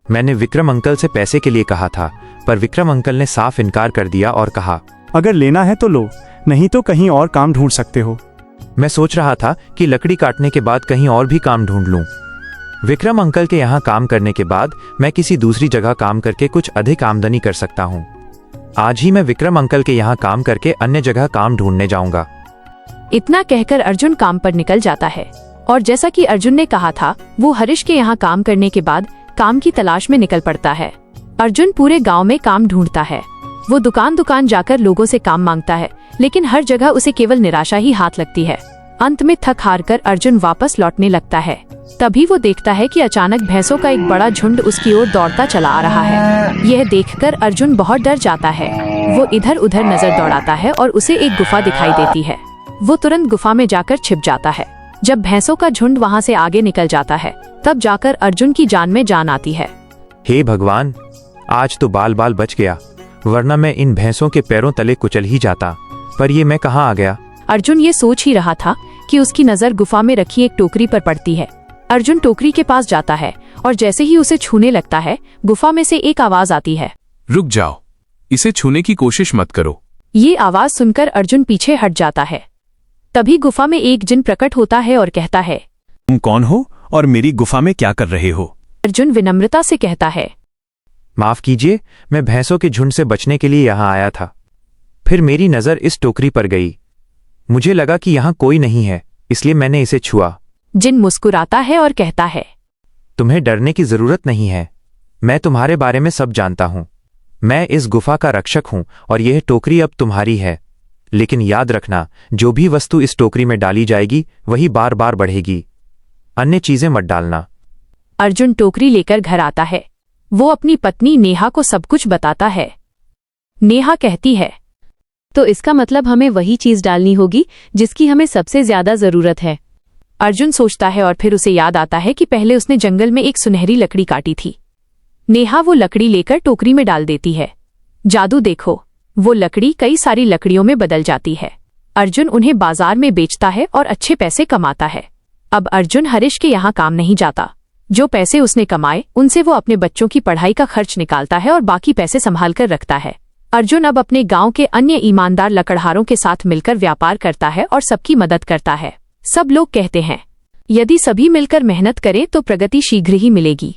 मैंने विक्रम अंकल से पैसे के लिए कहा था, पर विक्रम अंकल ने साफ इनकार कर दिया और कहा, अगर लेना है तो लो, नहीं तो कहीं और काम ढूंढ सकते हो। मैं सोच रहा था कि लकड़ी काटने के बाद कहीं और भी काम ढूंढ लूं। विक्रम अंकल के यहाँ काम करने के बाद मैं किसी दूसरी जगह काम करके कुछ अधिक आमदनी कर सकता हूँ। आज ही मैं विक्रम अंकल के यहाँ काम करके अन्य जगह काम ढूंढने जाऊंगा। इतना कहकर अर्जुन काम पर निकल जाता है और जैसा कि अर्जुन ने कहा था, वो हरीश के यहाँ काम करने के बाद काम की तलाश में निकल पड़ता है। अर्जुन पूरे गांव में काम ढूंढता है। वो दुकान दुकान जाकर लोगों से काम मांगता है, लेकिन हर जगह उसे केवल निराशा ही हाथ लगती है। अंत में थक हार कर अर्जुन वापस लौटने लगता है। तभी वो देखता है कि अचानक भैंसों का एक बड़ा झुंड उसकी ओर दौड़ता चला आ रहा है। यह देखकर अर्जुन बहुत डर जाता है। वो इधर उधर नजर दौड़ाता है और उसे एक गुफा दिखाई देती है। वो तुरंत गुफा में जाकर छिप जाता है। जब भैंसों का झुंड वहाँ से आगे निकल जाता है, तब जाकर अर्जुन की जान में जान आती है। हे भगवान, आज तो बाल बाल बच गया, वरना मैं इन भैंसों के पैरों तले कुचल ही जाता। पर ये मैं कहाँ आ गया? अर्जुन ये सोच ही रहा था कि उसकी नजर गुफा में रखी एक टोकरी पर पड़ती है। अर्जुन टोकरी के पास जाता है और जैसे ही उसे छूने लगता है, गुफा में से एक आवाज आती है, रुक जाओ, इसे छूने की कोशिश मत करो। ये आवाज सुनकर अर्जुन पीछे हट जाता है। तभी गुफा में एक जिन प्रकट होता है और कहता है, तुम कौन हो और मेरी गुफा में क्या कर रहे हो? अर्जुन विनम्रता से कहता है, माफ कीजिए, मैं भैंसों के झुंड से बचने के लिए यहाँ आया था। फिर मेरी नजर इस टोकरी पर गई। मुझे लगा कि यहाँ कोई नहीं है, इसलिए मैंने इसे छुआ। जिन मुस्कुराता है और कहता है, तुम्हें डरने की जरूरत नहीं है, मैं तुम्हारे बारे में सब जानता हूँ। मैं इस गुफा का रक्षक हूँ और यह टोकरी अब तुम्हारी है। लेकिन याद रखना, जो भी वस्तु इस टोकरी में डाली जाएगी वही बार बार बढ़ेगी। अन्य चीजें मत डालना। अर्जुन टोकरी लेकर घर आता है। वो अपनी पत्नी नेहा को सब कुछ बताता है। नेहा कहती है, तो इसका मतलब हमें वही चीज डालनी होगी जिसकी हमें सबसे ज्यादा जरूरत है। अर्जुन सोचता है और फिर उसे याद आता है कि पहले उसने जंगल में एक सुनहरी लकड़ी काटी थी। नेहा वो लकड़ी लेकर टोकरी में डाल देती है। जादू देखो, वो लकड़ी कई सारी लकड़ियों में बदल जाती है। अर्जुन उन्हें बाजार में बेचता है और अच्छे पैसे कमाता है। अब अर्जुन हरीश के यहाँ काम नहीं जाता। जो पैसे उसने कमाए उनसे वो अपने बच्चों की पढ़ाई का खर्च निकालता है और बाकी पैसे संभाल कर रखता है। अर्जुन अब अपने गांव के अन्य ईमानदार लकड़हारों के साथ मिलकर व्यापार करता है और सबकी मदद करता है। सब लोग कहते हैं, यदि सभी मिलकर मेहनत करें तो प्रगति शीघ्र ही मिलेगी।